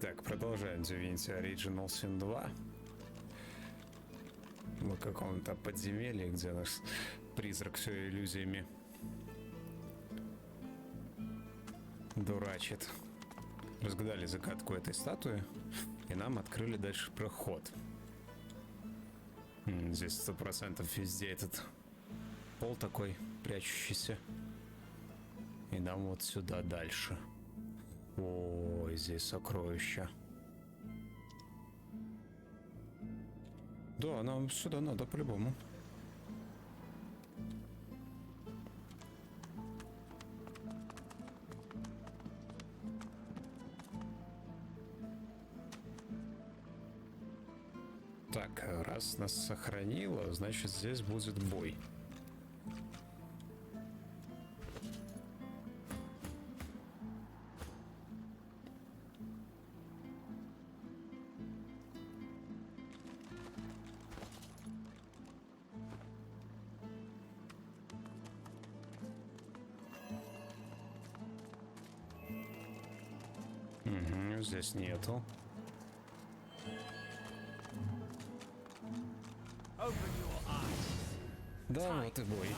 Итак, продолжаем Divinity Original Sin 2. Мы в каком-то подземелье, где наш призрак все иллюзиями дурачит. Разгадали загадку этой статуи, и нам открыли дальше проход. Здесь 100% везде этот пол такой прячущийся. И нам вот сюда дальше. Ой, здесь сокровища. Да, нам сюда надо по-любому. Так, раз нас сохранило, значит здесь будет бой. Здесь нету. Да, вот и бой.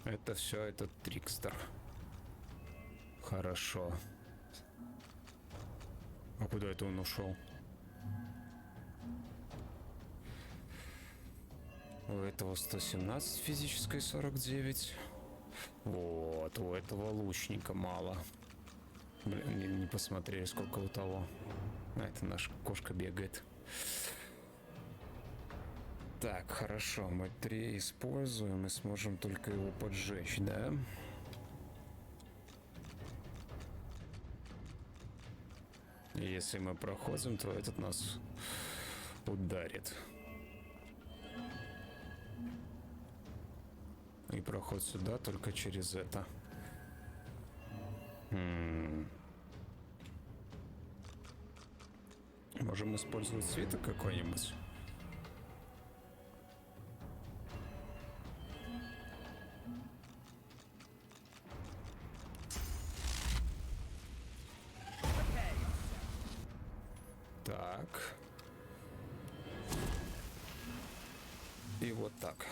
Это все этот Трикстер. Хорошо. А куда это он ушел? У этого 117 физической 49. Вот, у этого лучника мало. Блин, не посмотрели, сколько у того. А, это наша кошка бегает. Так, хорошо, мы 3 используем и сможем только его поджечь, да? И если мы проходим, то этот нас ударит. И проход сюда только через это. Можем использовать свиток какой-нибудь. Так. И вот так.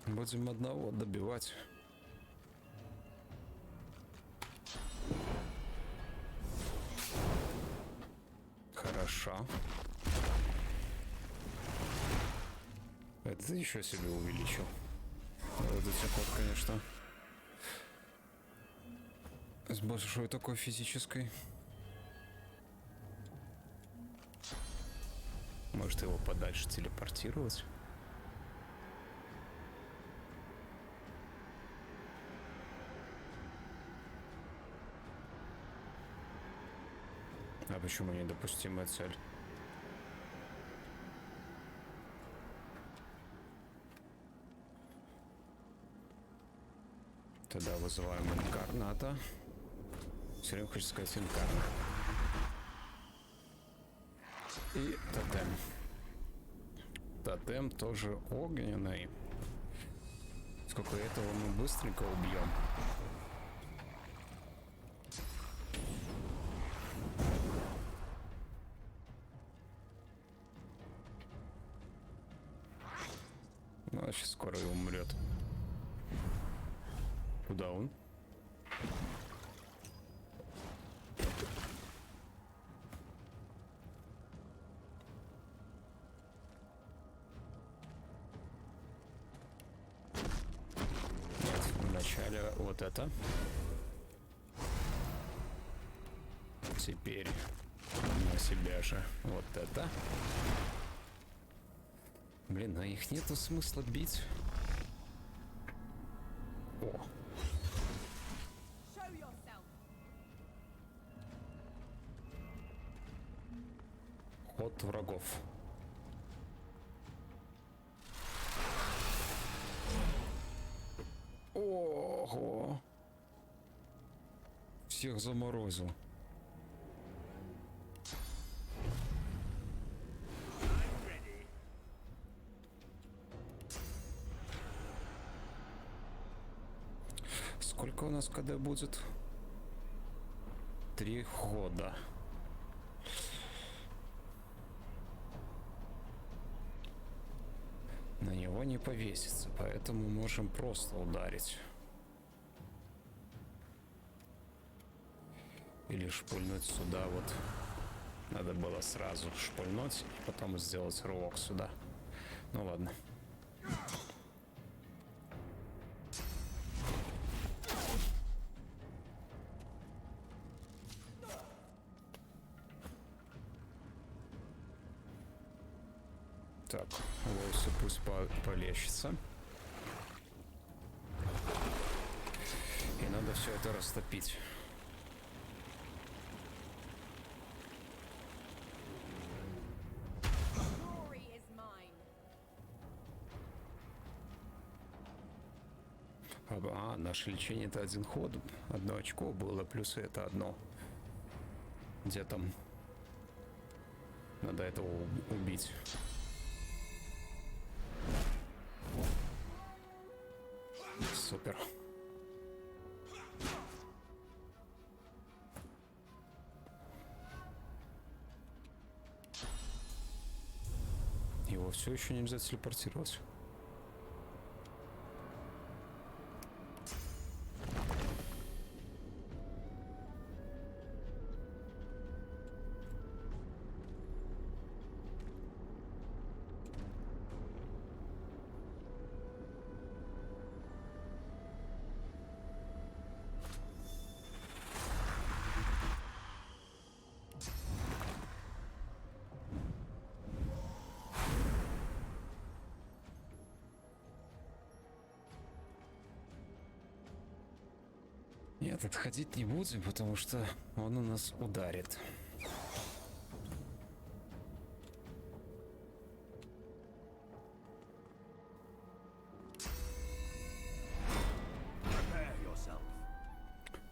Будем одного добивать. Хорошо. Это еще себе увеличил. Вот это ход, конечно. С большой такой физической. Может его подальше телепортировать? А почему недопустимая цель? Тогда вызываем инкарната. Все время хочется сказать инкарна. И тотем. Тотем тоже огненный. Сколько этого мы быстренько убьем. Ну, сейчас скоро и умрет. Куда он? Нет, вначале вот это. Теперь на себя же вот это. Блин, а их нету смысла бить. О. Ход врагов. Ого! Всех заморозил. Сколько у нас КД будет? 3 хода. На него не повесится, поэтому можем просто ударить. Или шпульнуть сюда вот. Надо было сразу шпульнуть, и потом сделать рывок сюда. Ну ладно. Так, волосы пусть полещется. И надо все это растопить. А, наше лечение это 1 ход. 1 очко было, плюс это 1. Где там? Надо этого убить. Супер. Его все еще нельзя телепортировать. Нет, отходить не будем, потому что он у нас ударит.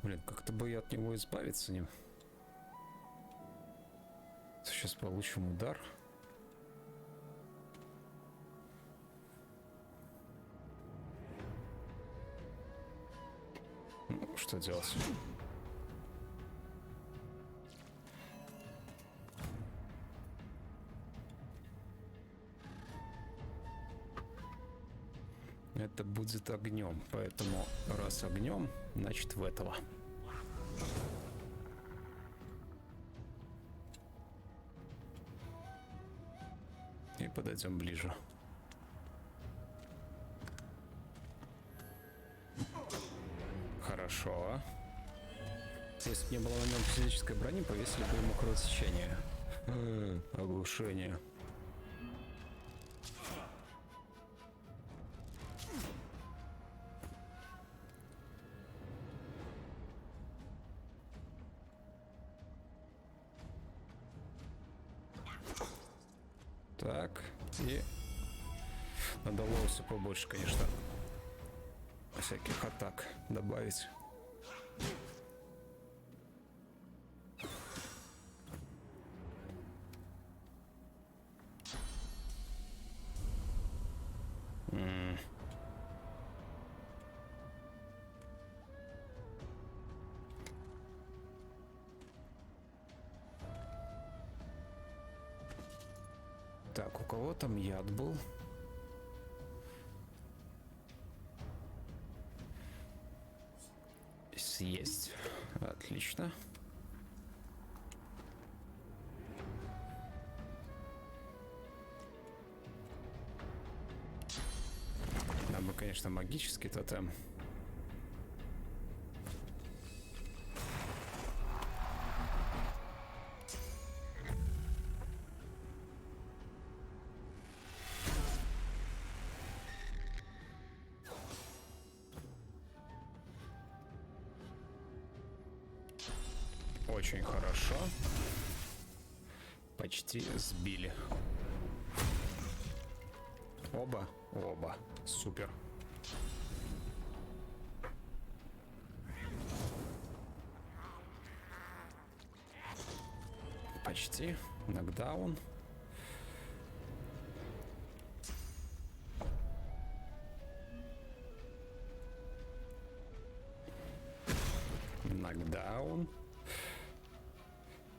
Блин, как-то бы я от него избавиться не... Сейчас получим удар. Ну, что делать? Это будет огнем, поэтому раз огнем, значит в этого. И подойдем ближе. Хорошо. Если бы не было на нем физической брони, повесили бы ему кровотечение. Оглушение. Так, и надо лоуса побольше, конечно, всяких атак добавить. Так, у кого там яд был? Есть. Отлично. Нам бы, конечно, магический тотем. Очень хорошо. Почти сбили. Оба. Супер. забрести. Нокдаун. Нокдаун.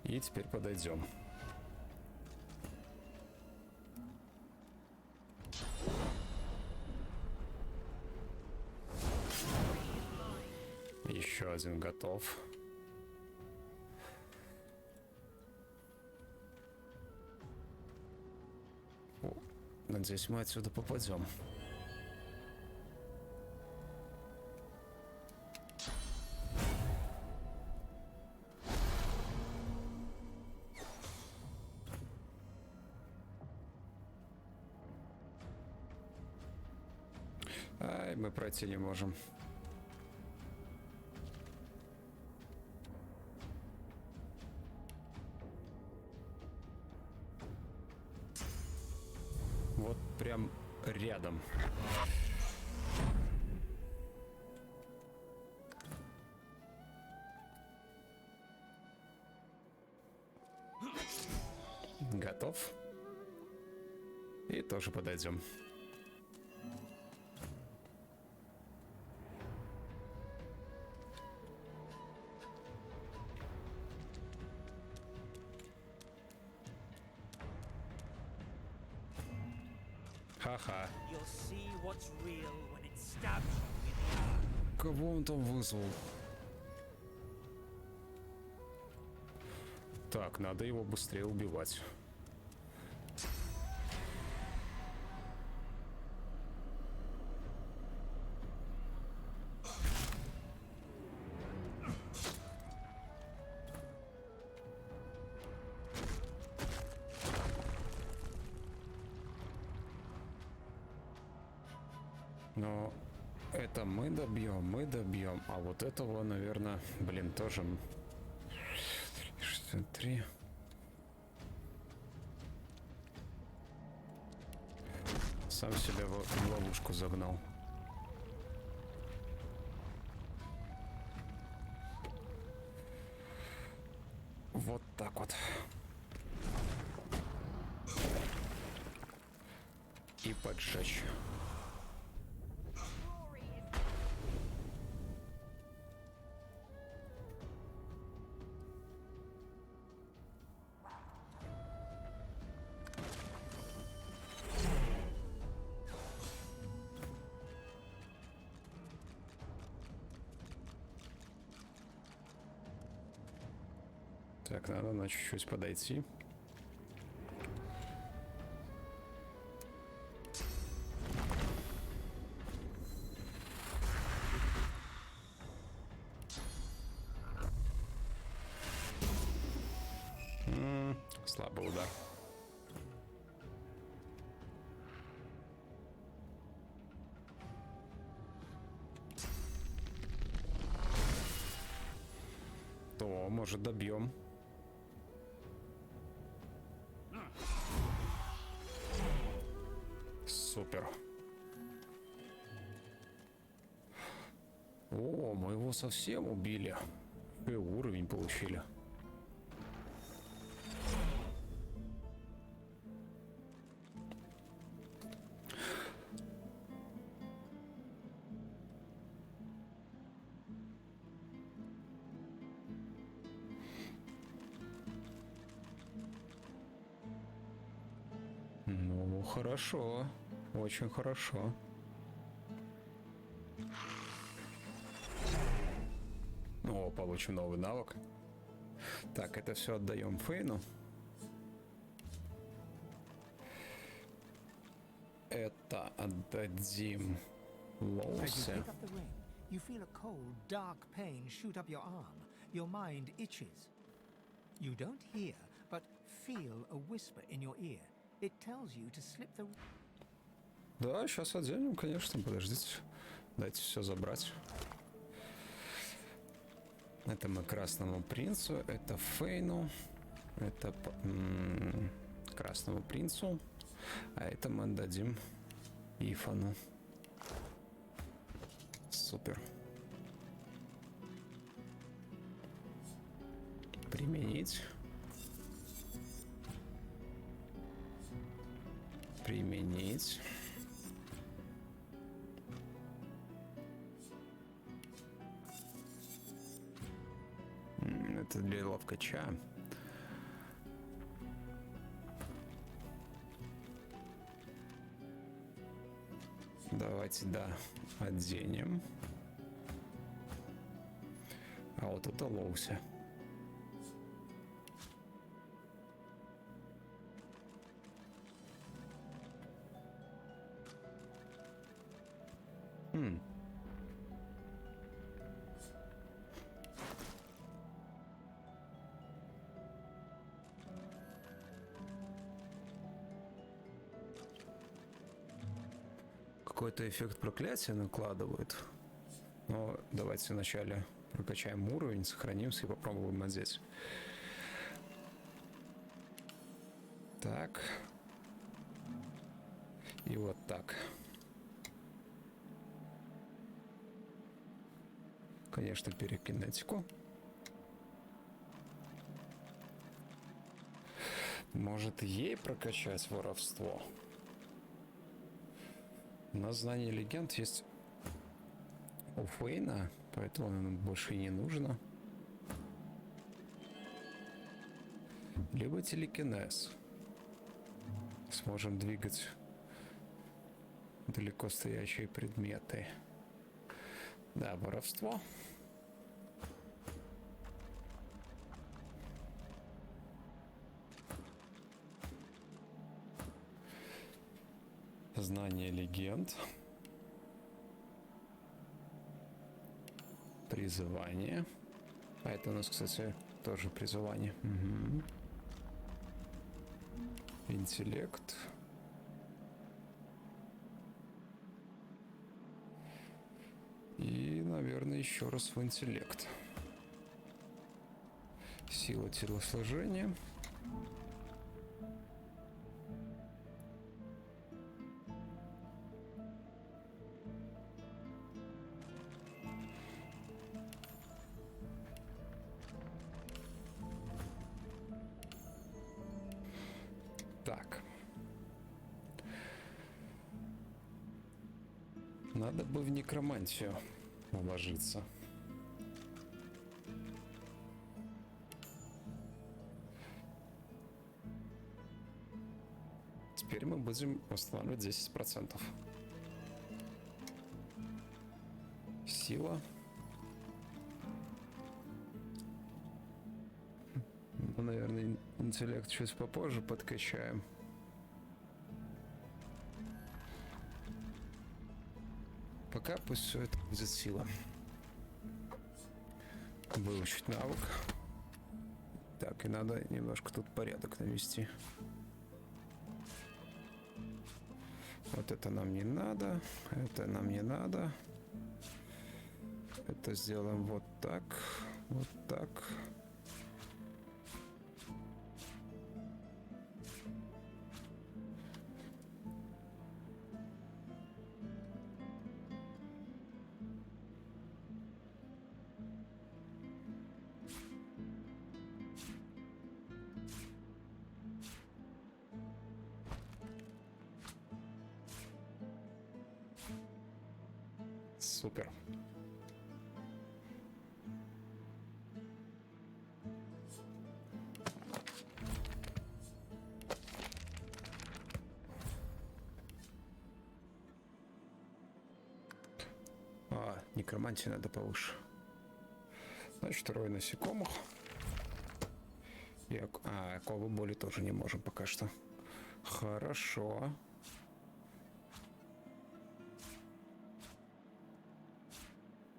И теперь подойдем. Еще один готов. О, надеюсь, мы отсюда попадем. Ай, мы пройти не можем. Вот прям рядом. Готов. И тоже подойдем. Ха-ха. Кого он там вызвал? Так, надо его быстрее убивать. Но это мы добьем, а вот этого, наверное, блин, тоже. 63. Сам себя в ловушку загнал. Вот так вот. И поджечь. Так, надо на чуть-чуть подойти. Слабый удар. То, может, добьем. Супер. О, мы его совсем убили. И уровень получили. Ну, хорошо. Очень хорошо. О, получим новый навык. Так, это все отдаем Фейну. Это отдадим Лоусе. You feel a cold, dark pain shoot up your arm. Your mind itches. You don't hear, but feel a whisper in your ear. It tells you to slip the... Да, сейчас отдельно, конечно, подождите. Дайте все забрать. Это мы красному принцу, это Фейну, это красному принцу, а это мы отдадим Ифану. Супер. Применить. Применить. Это для ловкача. Давайте, да, оденем. А вот это лоуся. Какой-то эффект проклятия накладывает. Но давайте вначале прокачаем уровень, сохранимся и попробуем одеть. Так. И вот так. Конечно, перекинетику. Может, ей прокачать воровство? У нас знание легенд есть у Фейна, поэтому нам больше и не нужно. Либо телекинез. Сможем двигать далеко стоящие предметы. Да, воровство. Знание легенд. Призывание. А это у нас, кстати, тоже призывание. Угу. Интеллект. И, наверное, еще раз в интеллект. Сила телосложения. Так. Надо бы в некромантию уложиться. Теперь мы будем восстанавливать 10%. Сила. Ну, наверное, интеллект чуть попозже подкачаем. Пока пусть все это будет сила. Выучить навык. Так, и надо немножко тут порядок навести. Вот это нам не надо. Это нам не надо. Это сделаем вот так. Вот так. Супер. Некромантию надо повыше. Значит, рой насекомых. И оковы боли тоже не можем пока что. Хорошо.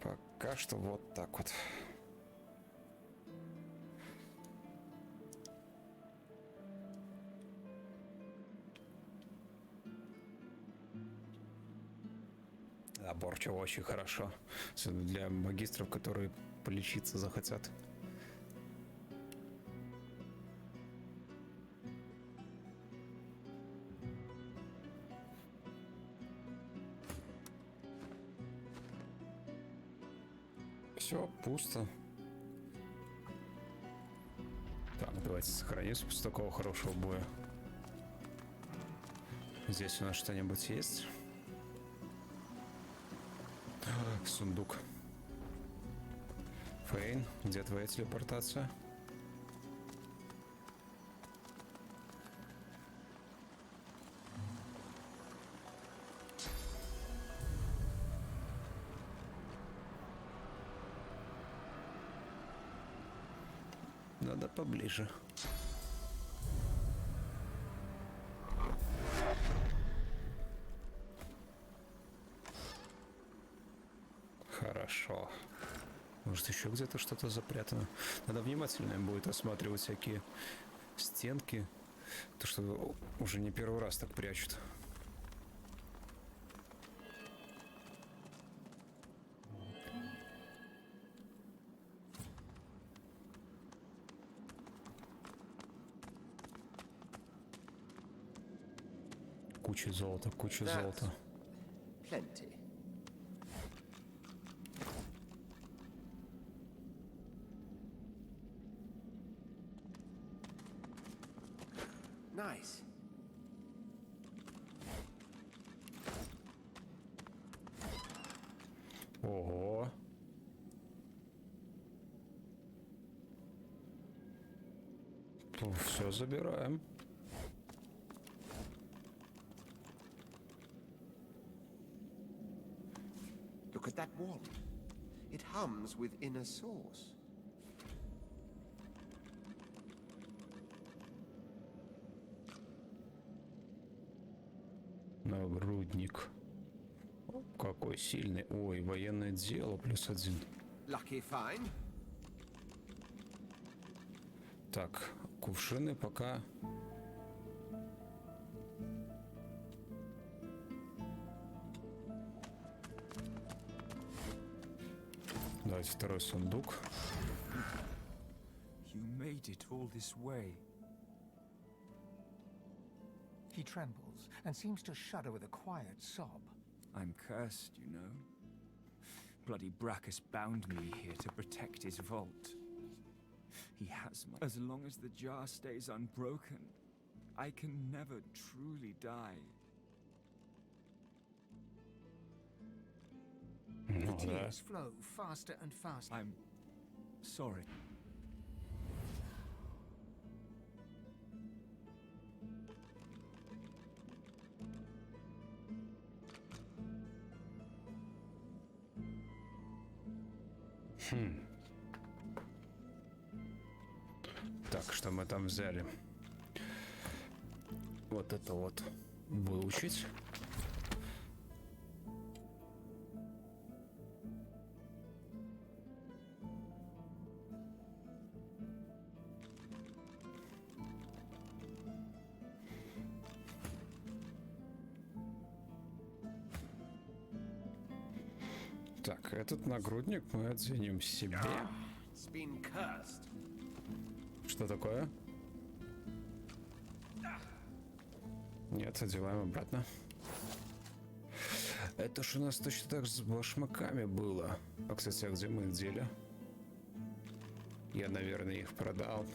Пока что вот так вот. Оборчиво очень хорошо. Особенно для магистров, которые полечиться захотят. Все, пусто. Так, давайте сохранимся после такого хорошего боя. Здесь у нас что-нибудь есть? Сундук. Фейн, где твоя телепортация? Надо поближе. Хорошо. Может, еще где-то что-то запрятано. Надо внимательно будет осматривать всякие стенки. То, что уже не первый раз так прячут. Куча золота, куча золота. Plenty. Nice. Ого. Все забираем. Look at that wall. It hums with inner source. Нагрудник. Какой сильный. Ой, военное дело +1. Lucky find. Так, кувшины пока. Давайте второй сундук. You made it all this way. He trembles and seems to shudder with a quiet sob. I'm cursed, you know. Bloody Brackus bound me here to protect his vault. He has my... As long as the jar stays unbroken, I can never truly die. The tears flow faster and faster. I'm sorry. Так, что мы там взяли? Вот это вот выучить. Так, этот нагрудник мы оденем себе. It's been cursed. Что такое? Нет, одеваем обратно. Это ж у нас точно так же с башмаками было. А, кстати, а где мы их дели? Я, наверное, их продал.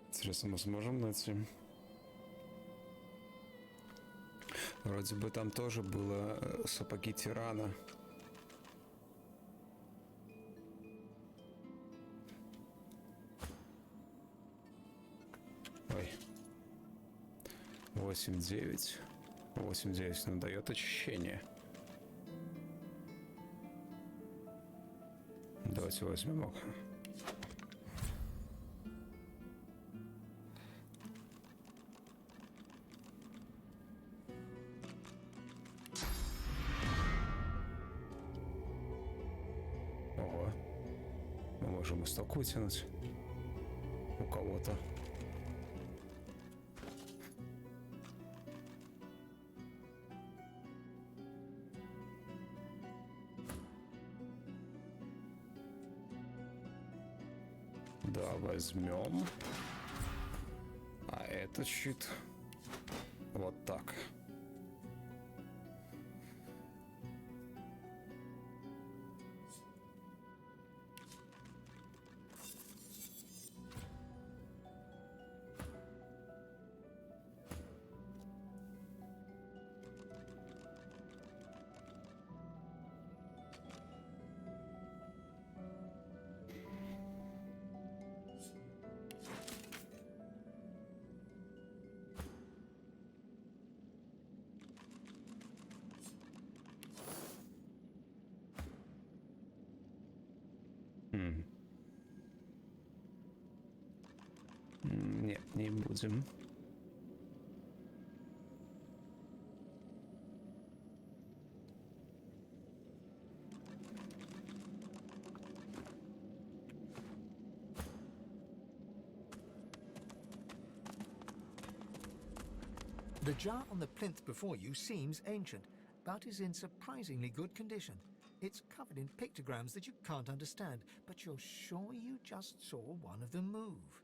Интересно, мы сможем найти? Вроде бы там тоже было сапоги тирана. Ой. 8-9. 8-9 надает очищение. Давайте возьмем их. Ого. Мы можем исток вытянуть у кого-то. Да, возьмем. А этот щит вот так. Нет, не будем. The jar on the plinth before you seems ancient, but is in surprisingly good condition. It's covered in pictograms that you can't understand, but you're sure you just saw one of them move.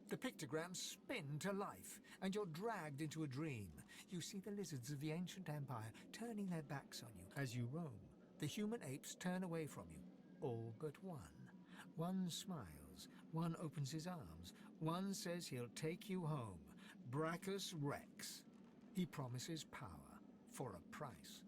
The pictograms spin to life, and you're dragged into a dream. You see the lizards of the ancient empire turning their backs on you as you roam. The human apes turn away from you, all but one. One smiles, one opens his arms, one says he'll take you home. Brackus Rex. He promises power for a price.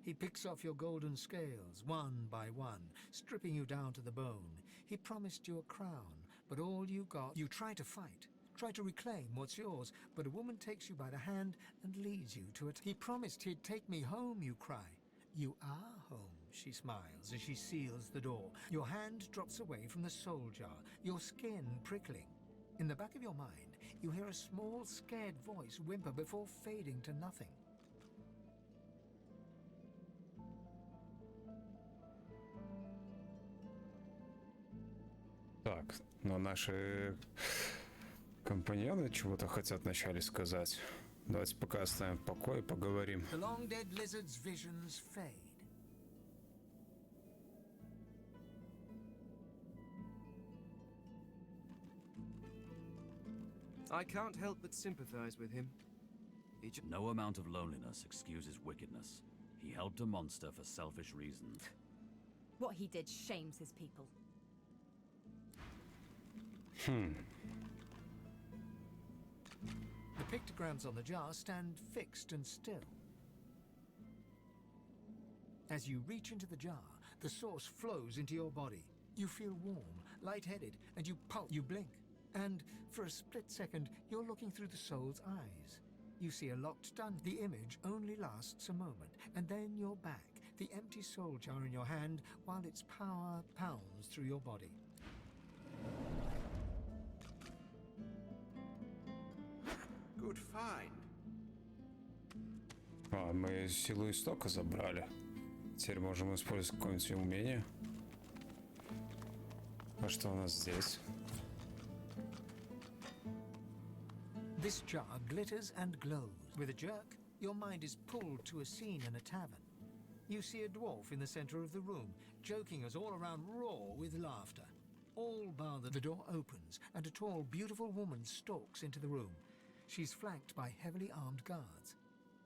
He picks off your golden scales, one by one, stripping you down to the bone. He promised you a crown, but all you got... You try to fight, try to reclaim what's yours, but a woman takes you by the hand and leads you to it. He promised he'd take me home, you cry. You are home, she smiles as she seals the door. Your hand drops away from the soul jar, your skin prickling. In the back of your mind, you hear a small, scared voice whimper before fading to nothing. Так, но наши компаньоны чего-то хотят вначале сказать. Давайте пока оставим в покое и поговорим. The long-dead lizard's visions fade. I can't help but sympathize with him. No amount of loneliness excuses wickedness. He helped a monster for selfish reasons. What he did shames his people. The pictograms on the jar stand fixed and still. As you reach into the jar, the source flows into your body. You feel warm, lightheaded, and you blink. And for a split second, you're looking through the soul's eyes. You see a locked gun. The image only lasts a moment, and then you're back, the empty soul jar in your hand, while its power pounds through your body. Good find. А, мы силу истока забрали. Теперь можем использовать какое-нибудь умение. А что у нас здесь? This jar glitters and glows. With a jerk, your mind is pulled to a scene in a tavern. You see a dwarf in the center of the room, joking us all around roar with laughter. All bar the door opens, and a tall, beautiful woman stalks into the room. She's flanked by heavily armed guards.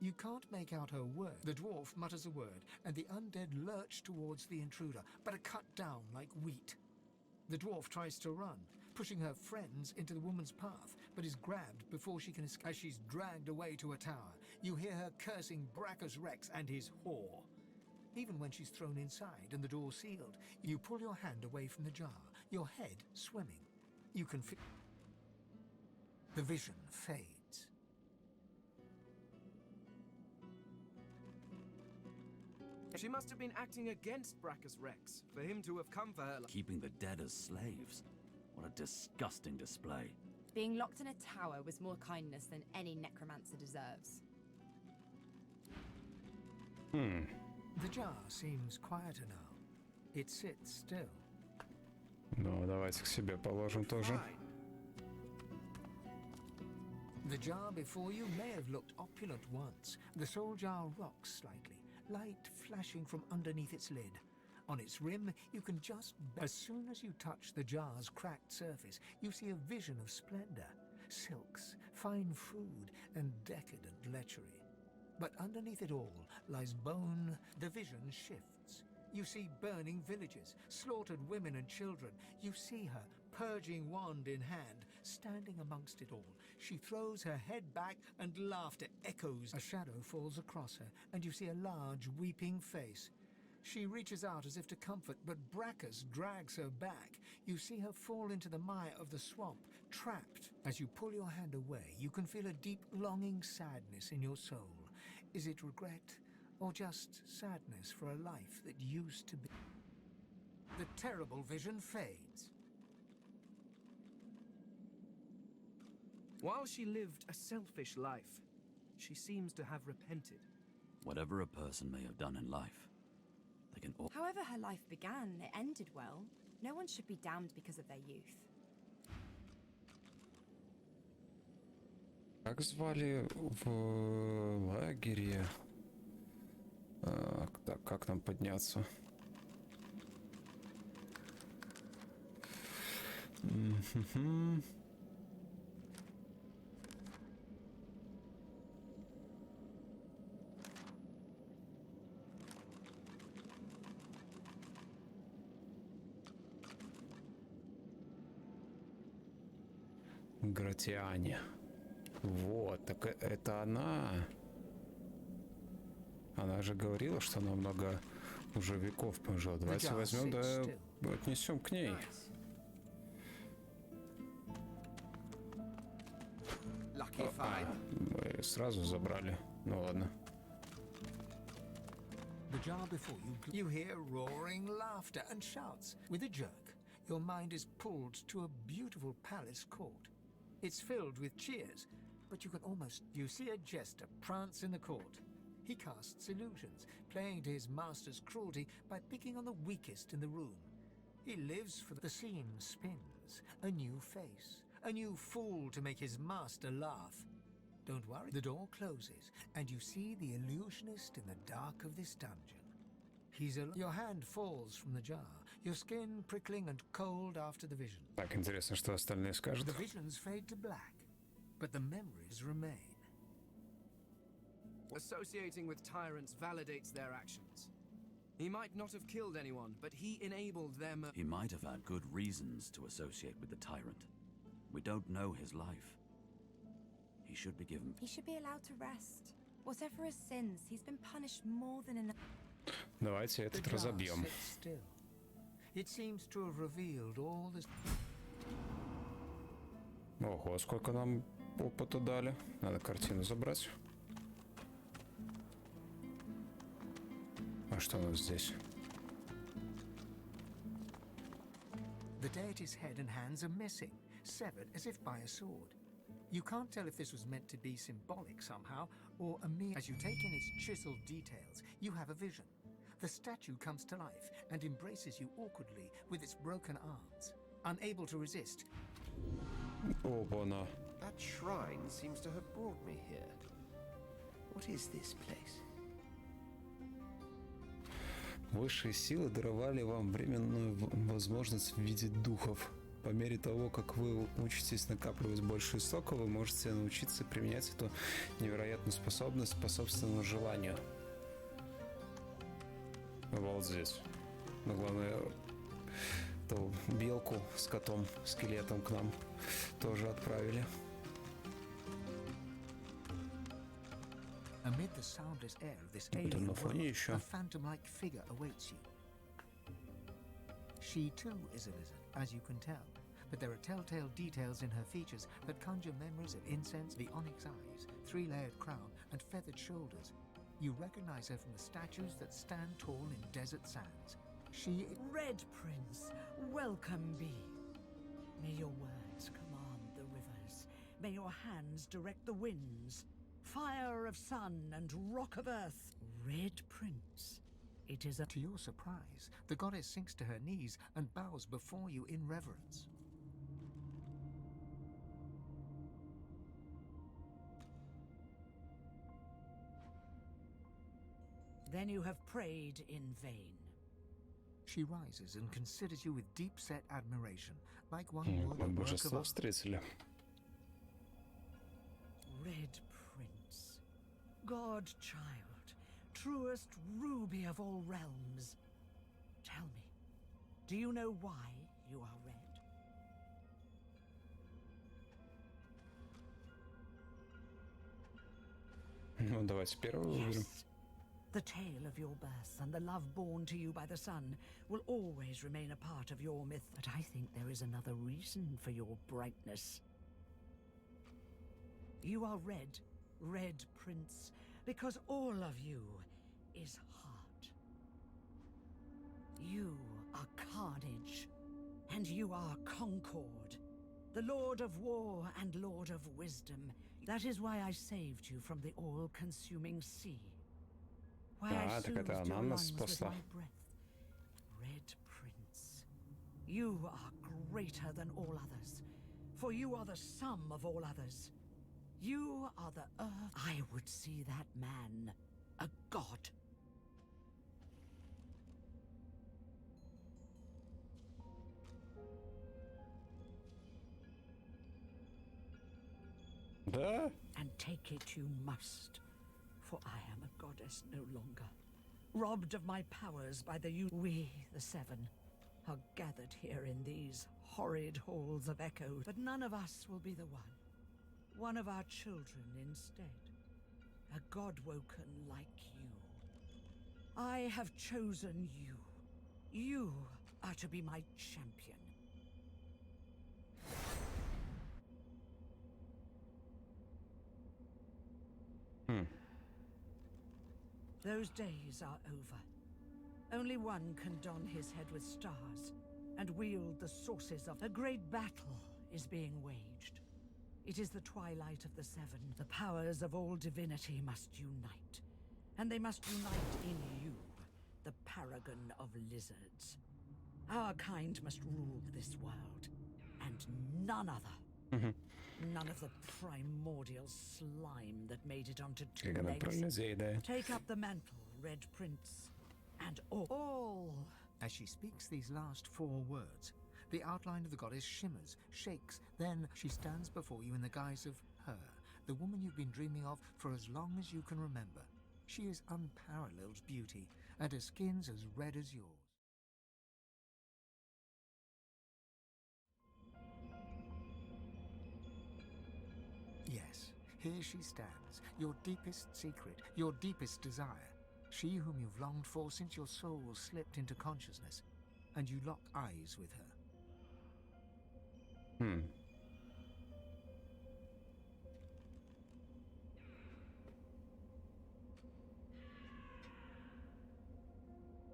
You can't make out her word. The dwarf mutters a word, and the undead lurch towards the intruder, but are cut down like wheat. The dwarf tries to run, pushing her friends into the woman's path, but is grabbed before she can escape. As she's dragged away to a tower, you hear her cursing Brackus Rex and his whore. Even when she's thrown inside and the door sealed, you pull your hand away from the jar, your head swimming. You can feel... The vision fades. She must have been acting against Brackus Rex, for him to have come for her. Keeping the dead as slaves. What a disgusting display. Being locked in a tower was more kindness than any necromancer deserves. The jar seems quieter now. It sits still. Ну, давайте к себе положим тоже. The jar before you may have looked opulent once. The soul jar rocks slightly, light flashing from underneath its lid. On its rim, you can just... As soon as you touch the jar's cracked surface, you see a vision of splendor, silks, fine food, and decadent lechery. But underneath it all lies bone. The vision shifts. You see burning villages, slaughtered women and children. You see her, purging wand in hand, standing amongst it all. She throws her head back and laughter echoes. A shadow falls across her, and you see a large, weeping face. She reaches out as if to comfort, but Brackus drags her back. You see her fall into the mire of the swamp, trapped. As you pull your hand away, you can feel a deep, longing sadness in your soul. Is it regret, or just sadness for a life that used to be? the terrible vision fades. While she lived a selfish life, she seems to have repented. Whatever a person may have done in life, they can all... However her life began, it ended well. No one should be damned because of their youth. Как звали в лагере? Так, как нам подняться? Гратиане. Вот, так это она. Она же говорила, что она много уже веков прожила. Давайте возьмем, да отнесем к ней. Мы сразу забрали. Ну ладно. The jar before you, you hear roaring laughter and shouts. With a jerk, your mind is pulled to a beautiful palace court. It's filled with cheers, but you can almost... You see a jester prance in the court. He casts illusions, playing to his master's cruelty by picking on the weakest in the room. He lives for the scene spins, a new face, a new fool to make his master laugh. Don't worry, the door closes, and you see the illusionist in the dark of this dungeon. Your hand falls from the jar, your skin prickling and cold after the vision. Так, интересно, что остальные скажут. The visions fade to black, but the memories remain. Associating with tyrants validates their actions. He might not have killed anyone, but he enabled them. He might have had good reasons to associate with the tyrant. We don't know his life. He should be given... He should be allowed to rest. Whatever his sins, he's been punished more than enough. Давайте этот The jar разобьем. sits still. It seems to have revealed all this. Ого, сколько нам опыта дали. Надо картину забрать. А что у нас здесь? The deity's head and hands are missing, severed as if by a sword. You can't tell if this was meant to be symbolic somehow, or a mere... As you take in its chiseled details, you have a vision. The statue comes to life and embraces you awkwardly with its broken arms. Unable to resist, Опа-на. That shrine seems to have brought me here. What is this place? Высшие силы даровали вам временную возможность видеть духов. По мере того, как вы учитесь накапливать больше истока, вы можете научиться применять эту невероятную способность по собственному желанию. Обалдеть. Но главное, ту белку с котом, скелетом к нам тоже отправили. amid the soundless air of this Это alien на фоне world, еще. a phantom-like figure awaits you. She too is a lizard, as you can tell, but there are telltale details in her features that conjure memories of incense, the onyx eyes, three-layered crown, and feathered shoulders. You recognize her from the statues that stand tall in desert sands. She... Red Prince, welcome be. May your words command the rivers. May your hands direct the winds. Fire of sun and rock of earth. Red Prince, it is a... To your surprise, the goddess sinks to her knees and bows before you in reverence. Then you have prayed in vain. She rises and considers you with deep-set admiration, like one would Мы a work of божество art. встретили. Red Prince, God-child, truest ruby of all realms. Tell me, do you know why you are red? Ну, давайте первую выберем. Yes. The tale of your birth and the love born to you by the sun will always remain a part of your myth. But I think there is another reason for your brightness. You are red, Red Prince, because all of you is heart. You are carnage, and you are concord, the lord of war and lord of wisdom. That is why I saved you from the all-consuming sea. Why I так это soothed она your нас lungs with спасла. my breath. Red Prince, you are greater than all others, for you are the sum of all others. You are the earth. I would see that man a god. Да? And take it you must, for I am a goddess no longer. Robbed of my powers by we, the Seven, are gathered here in these horrid halls of echo. But none of us will be the one. One of our children instead. A god woken like you. I have chosen you. You are to be my champion. Those days are over. Only one can don his head with stars and wield the sources of... A great battle is being waged. It is the twilight of the Seven. The powers of all divinity must unite. And they must unite in you, the paragon of lizards. Our kind must rule this world, and none other. None of the primordial slime that made it onto two Как она правильно legs. заедает. Take up the mantle, Red Prince, and all. As she speaks these last 4 words, the outline of the goddess shimmers, shakes, then she stands before you in the guise of her, the woman you've been dreaming of for as long as you can remember. She is unparalleled beauty, and her skin's as red as yours. Yes, here she stands, your deepest secret, your deepest desire. She whom you've longed for since your soul slipped into consciousness, and you lock eyes with her.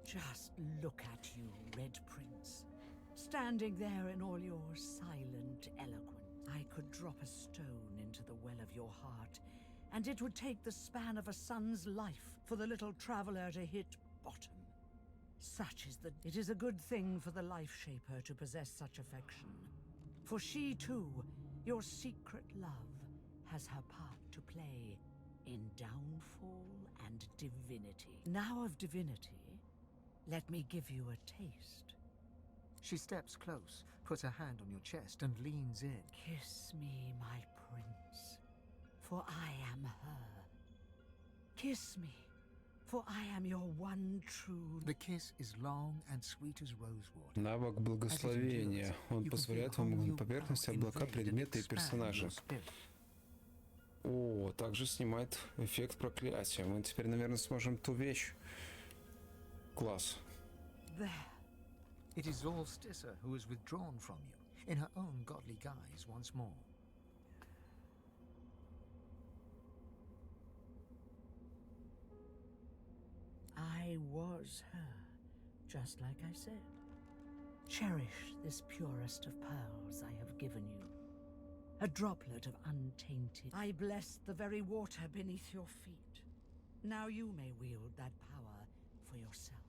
Just look at you, Red Prince. Standing there in all your silent eloquence. I could drop a stone into the well of your heart, and it would take the span of a sun's life for the little traveler to hit bottom. Such is the... It is a good thing for the life-shaper to possess such affection. For she, too, your secret love, has her part to play in downfall and divinity. Now of divinity, let me give you a taste. She steps close, puts her hand on your chest, and leans in. Kiss me, my prince, for I am her. Kiss me, for I am your one true... The kiss is long and sweet as rosewater. Навык благословения. Он позволяет вам на поверхности облака, предметы и персонажи. О, также снимает эффект проклятия. Мы теперь, наверное, сможем ту вещь. Класс. There. It is Zorl-Stissa who has withdrawn from you, in her own godly guise once more. I was her, just like I said. Cherish this purest of pearls I have given you. A droplet of untainted. I bless the very water beneath your feet. Now you may wield that power for yourself.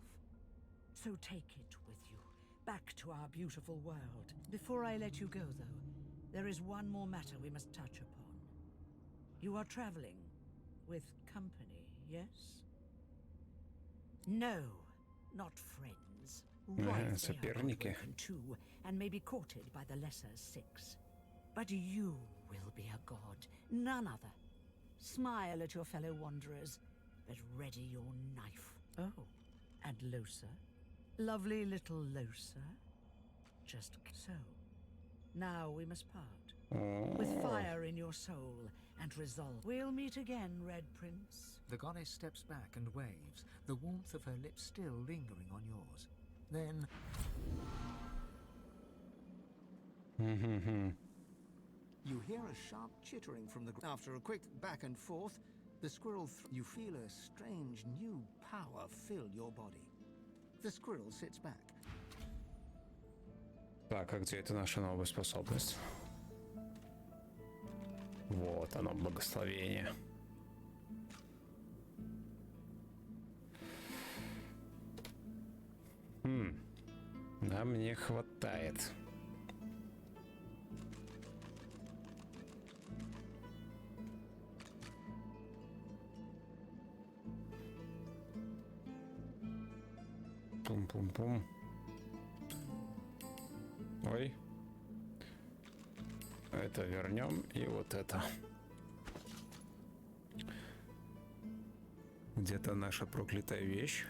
So take it with you, back to our beautiful world. Before I let you go, though, there is one more matter we must touch upon. You are traveling with company, yes? No, not friends. Right, they are broken too, and may be courted by the lesser 6. But you will be a god, none other. Smile at your fellow wanderers, but ready your knife. Oh, and Losa? Lovely little Losa? Just so. Now we must part. With fire in your soul and resolve. We'll meet again, Red Prince. The goddess steps back and waves, the warmth of her lips still lingering on yours. Then... You hear a sharp chittering from the ground. After a quick back and forth, the squirrel... You feel a strange new power fill your body. The squirrel sits back. Так, а где это наша новая способность? Вот оно, благословение. Нам не хватает. Пум-пум-пум. Ой. Это вернем и вот это. Где-то наша проклятая вещь.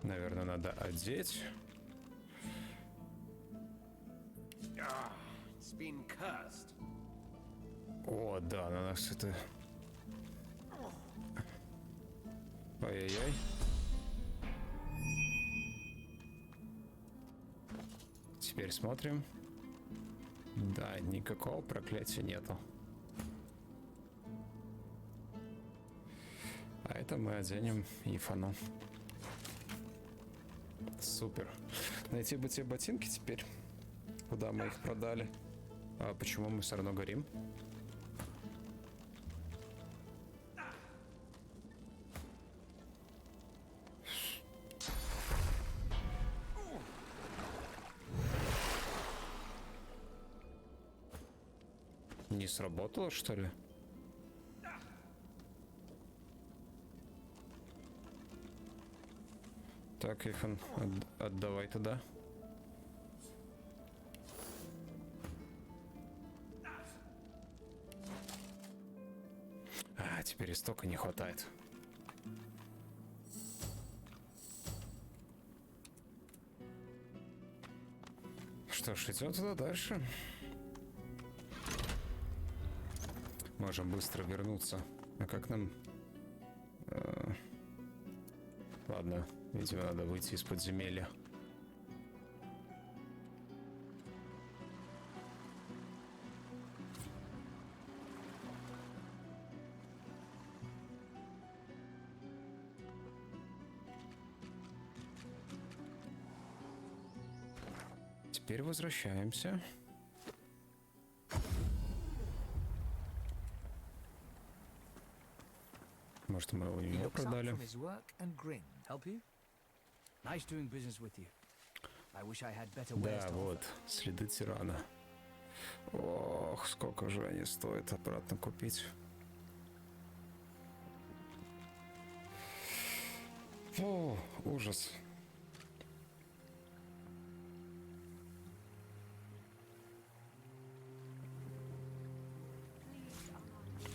Наверное, надо одеть. It's been cursed. О, да, на нас это... Ой-ой-ой. Теперь смотрим. Да, никакого проклятия нету. А это мы оденем Ифану. Супер. Найти бы те ботинки теперь. Куда мы их продали? А почему мы все равно горим? Не сработало, что ли? Так, Ифан, отдавай туда. А, теперь истока не хватает. Что ж, идем туда дальше. Можем быстро вернуться. А как нам... Ладно, видимо, надо выйти из подземелья. Теперь возвращаемся. Может, мы его не продали. Да, вот, следы тирана. Ох, сколько же они стоят обратно купить. О, ужас.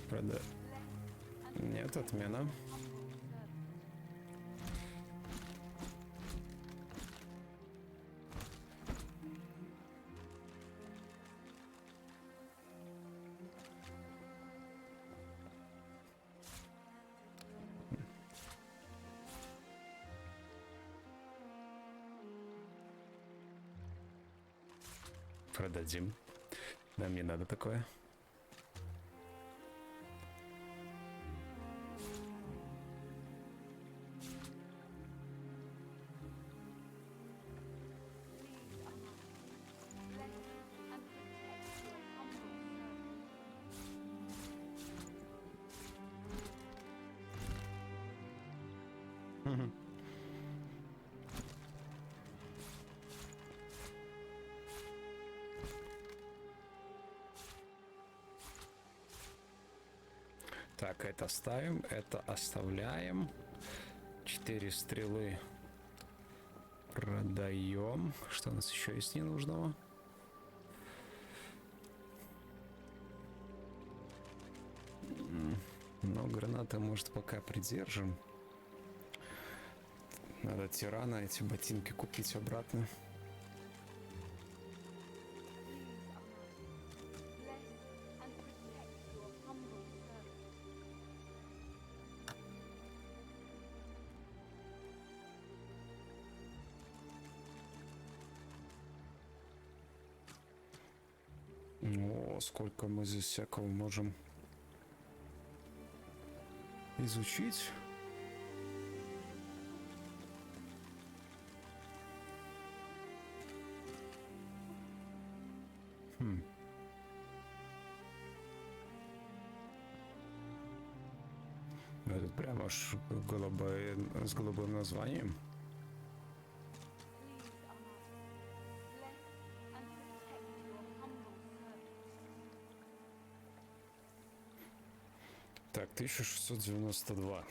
Прода... Нет, отмена. Продадим. Нам не надо такое. Так, это ставим, это оставляем. 4 стрелы продаем. Что у нас еще есть ненужного? Но гранаты, может, пока придержим. Надо тирана, эти ботинки купить обратно. О, сколько мы здесь всякого можем изучить. Этот прям аж голубой, с голубым названием. Так, 1692.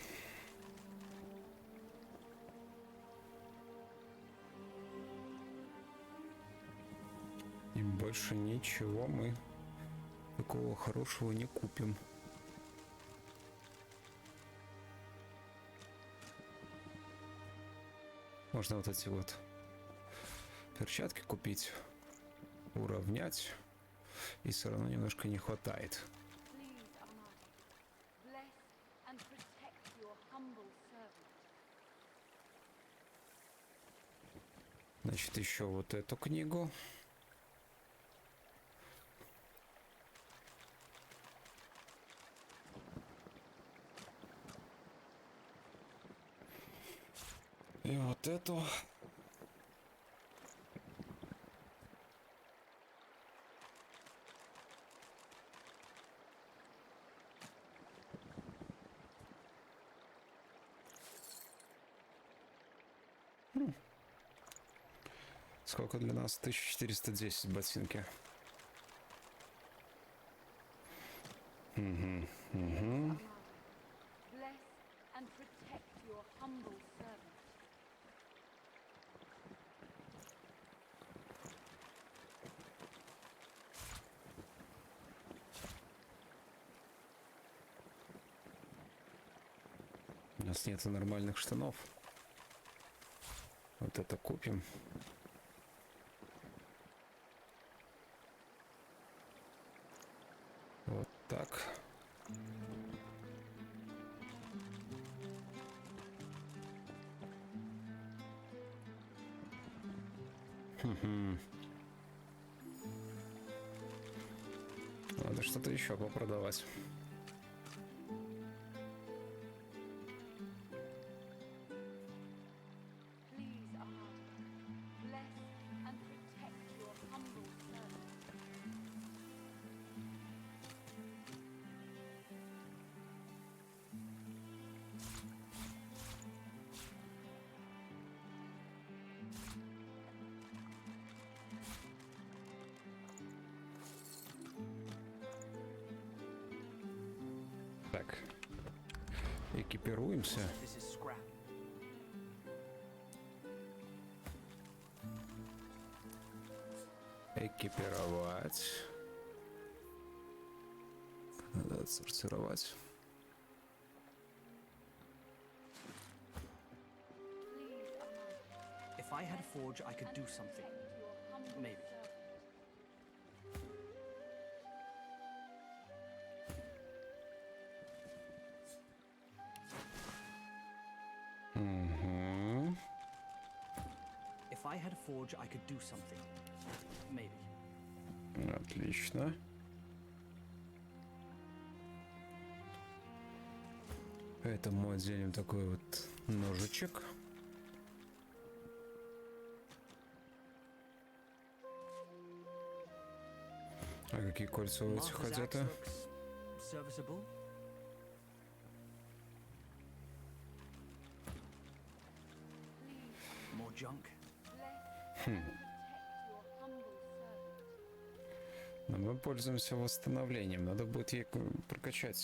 И больше ничего мы такого хорошего не купим. Можно вот эти вот перчатки купить, уравнять, и все равно немножко не хватает. Значит, еще вот эту книгу. И вот эту. Сколько для нас? 1410 ботинки. Угу. У нас нету нормальных штанов. Вот это купим. Вот так. Надо что-то еще попродавать. Так, экипируемся. Экипировать. Надо отсортировать. If I had a forge, I could do something. Maybe. If I had a forge, I could do something. Maybe. Отлично. Поэтому отделим такой вот ножичек. А какие кольца у этих хотят-то? Но мы пользуемся восстановлением. Надо будет ей прокачать,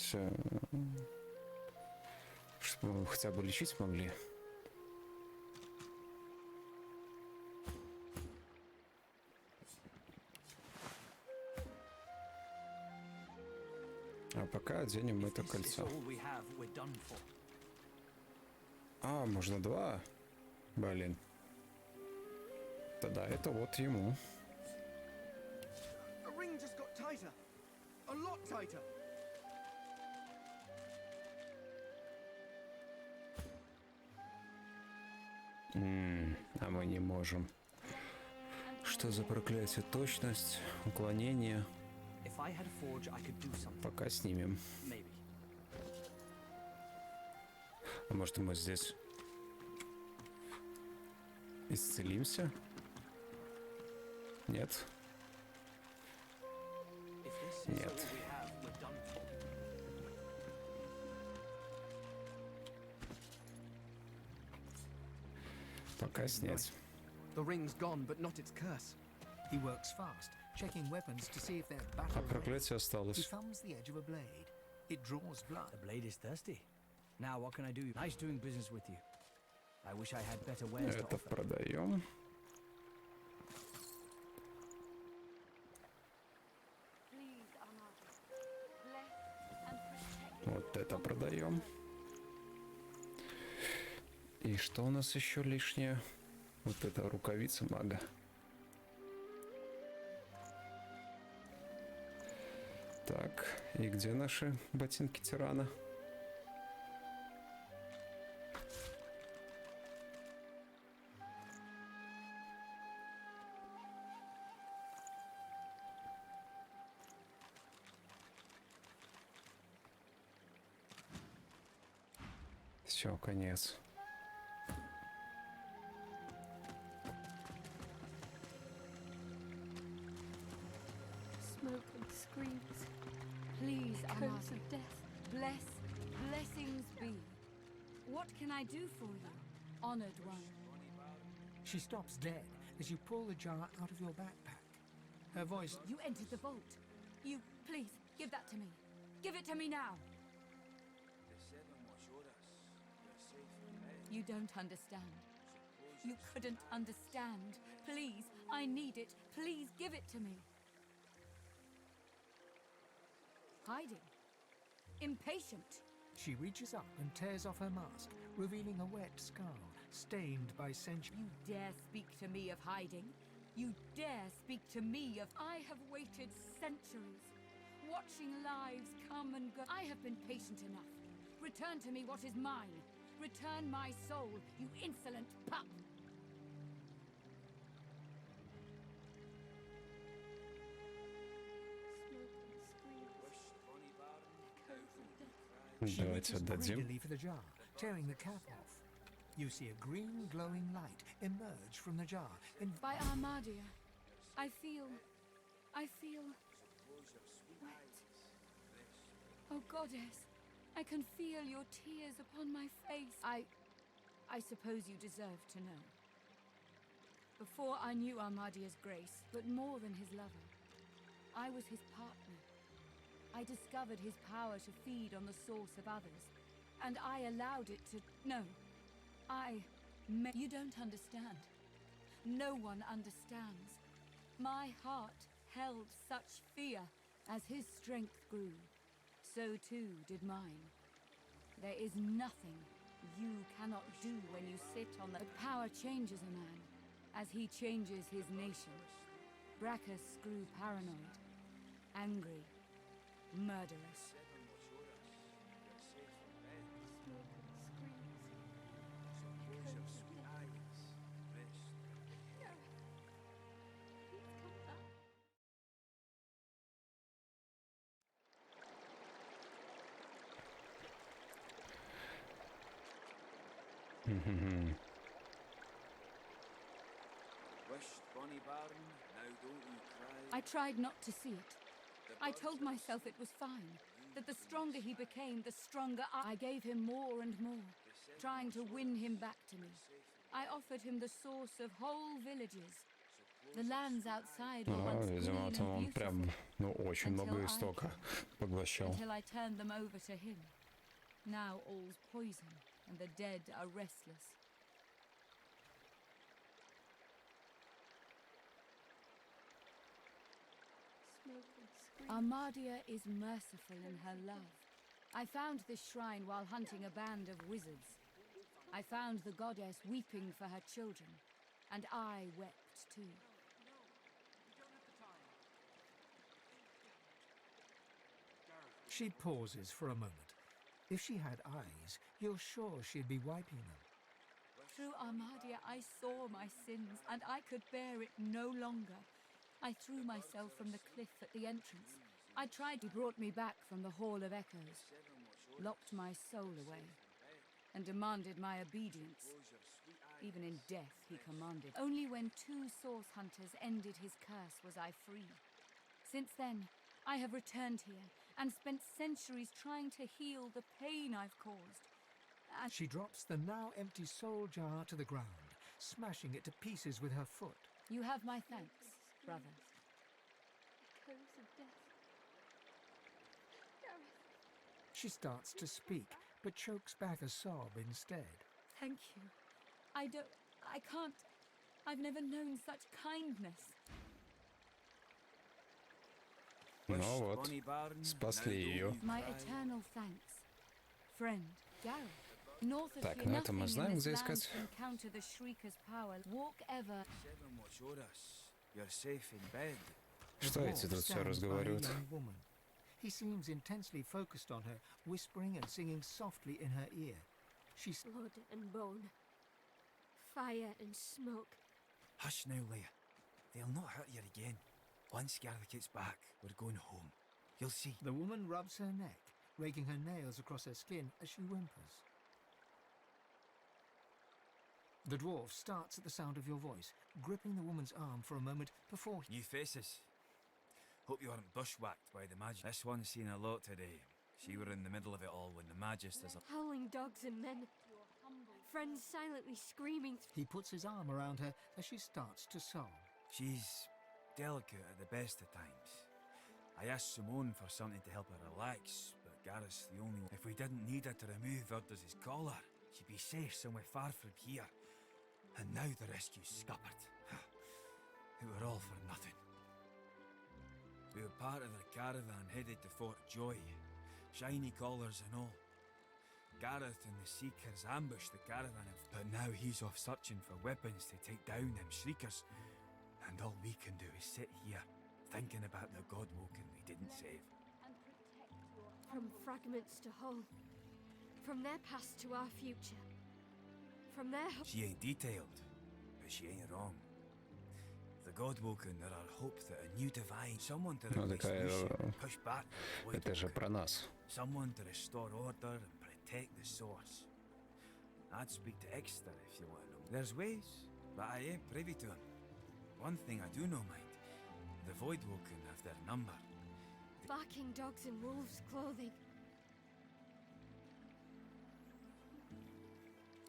чтобы мы хотя бы лечить могли. А пока оденем это кольцо. А, можно два? Блин. Тогда это вот ему. А мы не можем. Что за проклятие? Точность, уклонение. If I had a forge, I could do something. Пока снимем. Maybe. А может, мы здесь исцелимся? Нет. If this is Нет. all we have, we're done for. Пока снять. The ring's gone, but not its curse. He works fast, checking weapons to see if they're А battle ready. проклятие He осталось. thumbs the edge of a blade. It draws blood. The blade is thirsty. Now, what can I do? Nice doing business with you. I wish I had better wares to Это offer. продаем. Вот это продаем. И что у нас еще лишнее? Вот эта рукавица мага. Так, и где наши ботинки тирана? Все, конец. Smoke and screams. Please, Echoes Armada, of death. blessings be. What can I do for you, honored one? She stops dead as you pull the jar out of your backpack. Her voice. You entered the vault. You, please, give that to me. Give it to me now. You don't understand. You couldn't understand. Please, I need it. Please give it to me. Hiding. Impatient. She reaches up and tears off her mask, revealing a wet skull, stained by centuries. You dare speak to me of hiding? You dare speak to me of... I have waited centuries, watching lives come and go. I have been patient enough. Return to me what is mine. Return my soul, you insolent pup! Давайте отдадим. Greedily for the jar, tearing the cap off. You see a green glowing light emerge from the jar. By Armadia, I feel wet. Oh goddess, I can feel your tears upon my face. I suppose you deserve to know. Before I knew Armadia's grace, but more than his lover, I was his partner. I discovered his power to feed on the source of others, and I allowed it to... No, you don't understand. No one understands. My heart held such fear. As his strength grew, so too did mine. There is nothing you cannot do when you sit on the power changes a man, as he changes his nation. Bracca grew paranoid, angry, murderous. I tried not to see it. I told myself it was fine, that the stronger he became, the stronger I gave him more and more, trying to win him back to me. I offered him the source of whole villages. The lands outside were once видимо, clean там and он прям, beautiful, очень много истока поглощал. until I turned them over to him. Now all's poison, and the dead are restless. Armadia is merciful in her love. I found this shrine while hunting a band of wizards. I found the goddess weeping for her children, and I wept too. She pauses for a moment. If she had eyes, you're sure she'd be wiping them. Through Armadia I saw my sins, and I could bear it no longer. I threw myself from the cliff at the entrance, I tried. He brought me back from the Hall of Echoes, locked my soul away, and demanded my obedience. Even in death, he commanded. Only when 2 source hunters ended his curse was I free. Since then, I have returned here and spent centuries trying to heal the pain I've caused. And She drops the now empty soul jar to the ground, smashing it to pieces with her foot. you have my thanks, brother. Echoes of death. Gareth, She starts to speak, but chokes back a sob instead. Thank you. I can't. I've never known such kindness. Ну вот, спасли ее. My eternal thanks, friend Gareth. North of Так, here, ну это мы nothing знаем, in где this land искать. can counter the Shrieker's power. Walk ever. You're safe in bed. Что The эти dwarf тут все stands by a разговаривают? young woman. He seems intensely focused on her, whispering and singing softly in her ear. She's blood and bone. Fire and smoke. Hush now, Leia. They'll not hurt you again. Once Gareth gets back, we're going home. You'll see. The woman rubs her neck, raking her nails across her skin as she whimpers. The dwarf starts at the sound of your voice, gripping the woman's arm for a moment before New faces. Hope you aren't bushwhacked by the magic. This one's seen a lot today. She were in the middle of it all when the magisters... Howling dogs and men. Friends silently screaming. he puts his arm around her as she starts to sob. She's delicate at the best of times. I asked Simone for something to help her relax, but Gareth's the only one. If we didn't need her to remove Urda's collar, she'd be safe somewhere far from here. And now the rescue's scuppered. It were all for nothing. We were part of the caravan headed to Fort Joy, shiny collars and all. Gareth and the Seekers ambushed the caravan, but now he's off searching for weapons to take down them Shriekers. And all we can do is sit here, thinking about the Godwoken we didn't save. From fragments to whole. From their past to our future. From their... She ain't detailed, but she ain't wrong. The Godwoken are our hope that a new divine, someone to Ну replace такая... Lucian, push back the Это же Voidwoken. про нас. Someone to restore order and protect the source. I'd speak to Exeter if you want to know. There's ways, but I ain't privy to them. One thing I do know, mind, the Voidwoken have their number. Barking dogs in wolves' clothing.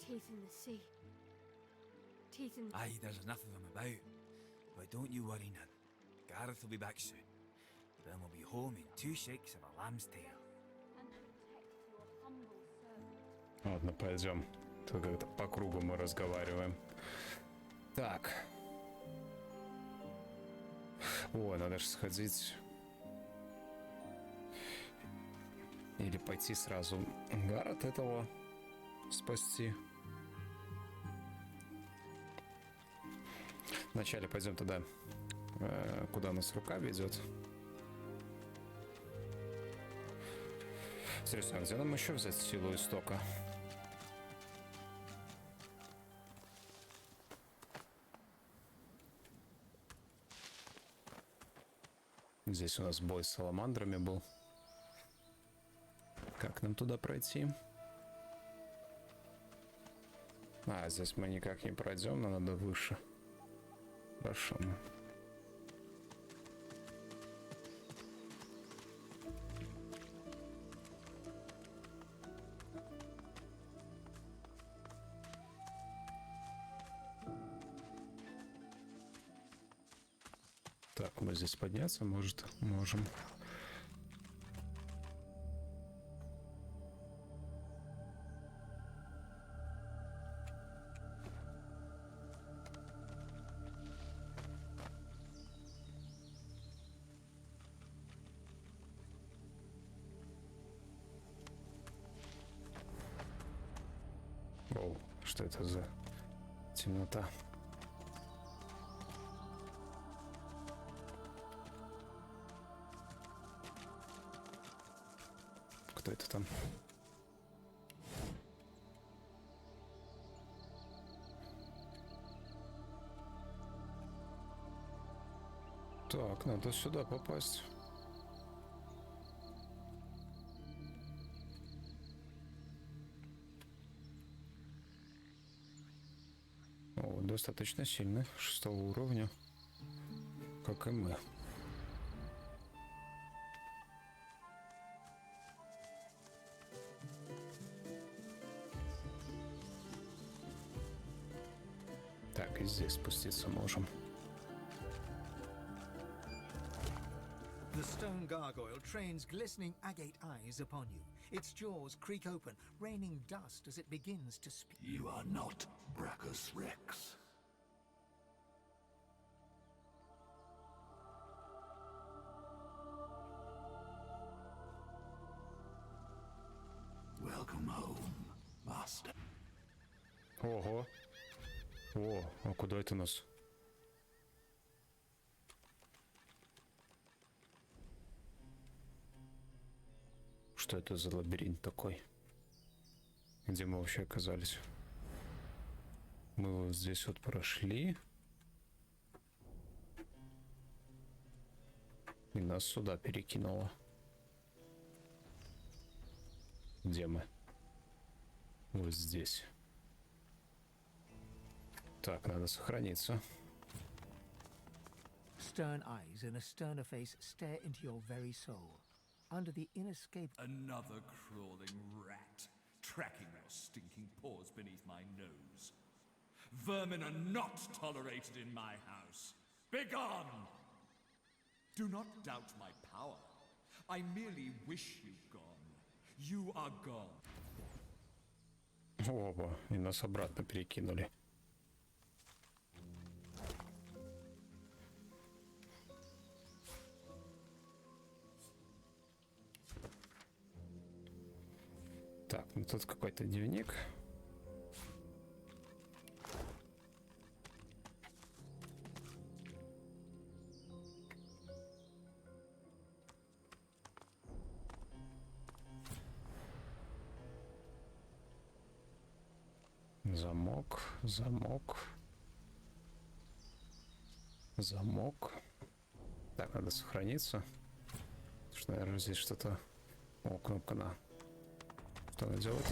Teeth in the sea. Teeth in... Aye, there's enough of them about. But don't you worry none. Gareth will be back soon. Then we'll be home in 2 shakes of a lamb's tail. Ладно, пойдем. То как-то по кругу мы разговариваем. Так. О, надо же сходить. Или пойти сразу Гаррет этого спасти. Вначале пойдем туда, куда нас рука ведет. Интересно, а где нам еще взять силу истока? Здесь у нас бой с саламандрами был. Как нам туда пройти? А, здесь мы никак не пройдем, но надо выше. Хорошо. Так, мы здесь подняться, может, можем. Оу, что это за темнота? Кто это там? Так, надо сюда попасть. достаточно сильный, 6-го уровня, как и мы. Так, и здесь спуститься можем. The stone gargoyle trains glistening agate eyes upon you. Its jaws creak open, raining dust as it begins to speak. You are not Brackus Rex. Welcome home, master. Ого. О, а куда это нас? Что это за лабиринт такой? Где мы вообще оказались? Мы вот здесь вот прошли. И нас сюда перекинуло. Где мы? Вот здесь. Так, надо сохраниться. Stern eyes and a sterner face stare into your very soul. Under the inescapable... Another crawling rat, tracking your stinking paws beneath my nose. Vermin are not tolerated in my house. Begone! Do not doubt my power. I merely wish you gone. You are gone. Опа, и нас обратно перекинули. Так, ну тут какой-то дневник. Замок, замок. Замок. Так, надо сохраниться. Потому что, наверное, здесь что-то... О, кнопка на... Что она делает?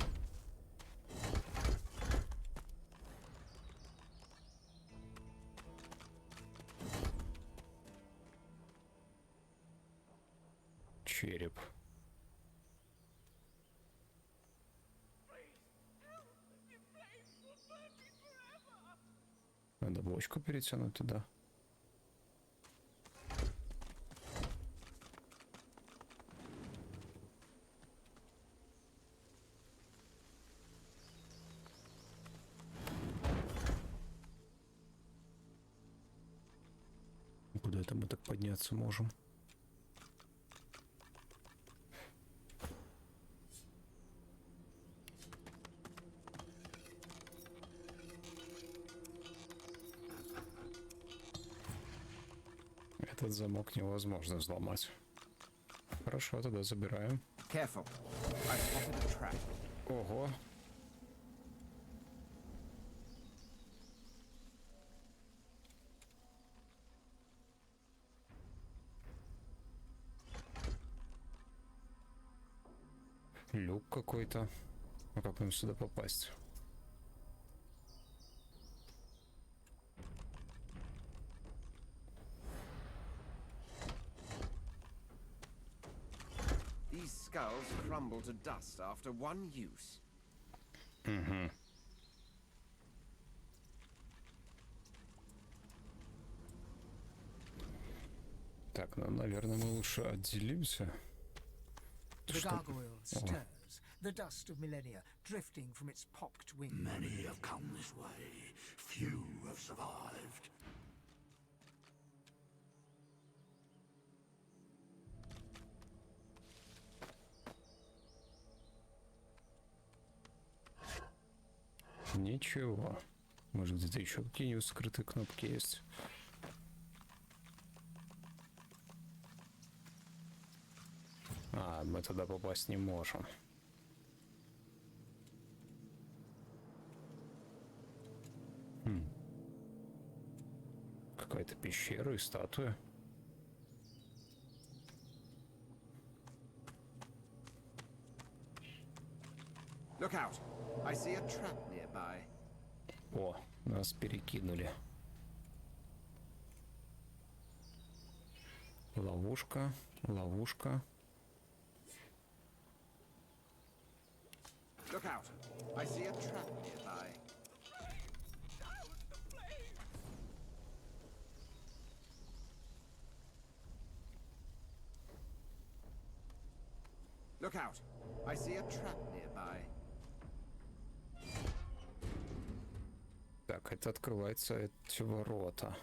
Череп. Надо бочку перетянуть туда. Куда это мы так подняться можем? Этот замок невозможно взломать. Хорошо, тогда забираем. Careful. I spotted a trap. Ого. Люк какой-то. А как нам сюда попасть? These skulls crumble to dust after one use. Угу. Так, ну, наверное, мы лучше отделимся. The gargoyle stirs, the dust of millennia drifting from its pocked wings. Many have come this way. Few have survived. Ничего. Может, где-то еще какие-нибудь скрытые кнопки есть. А, мы туда попасть не можем. Какая-то пещера и статуя. Look out! I see a trap nearby. О, Нас перекинули. Ловушка, ловушка. Look out! I see a trap nearby. Look out! I see a trap nearby. Так, это открывается эти ворота.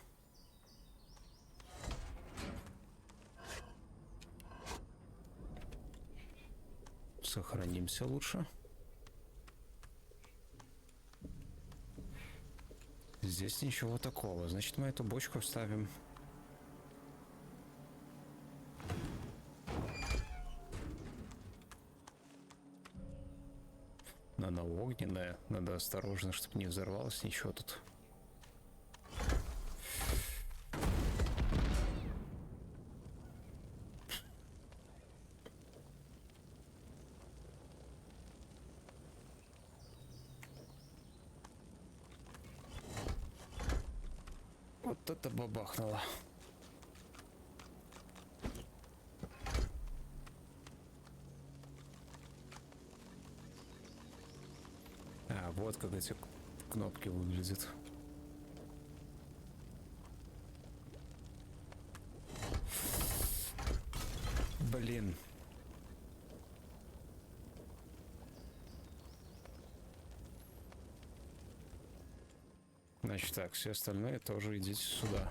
Сохранимся лучше. Здесь ничего такого. Значит, мы эту бочку вставим. Она огненная. Надо осторожно, чтобы не взорвалось ничего тут. Вот это бабахнуло. А, вот как эти кнопки выглядят. Блин. Значит так, все остальные тоже идите сюда.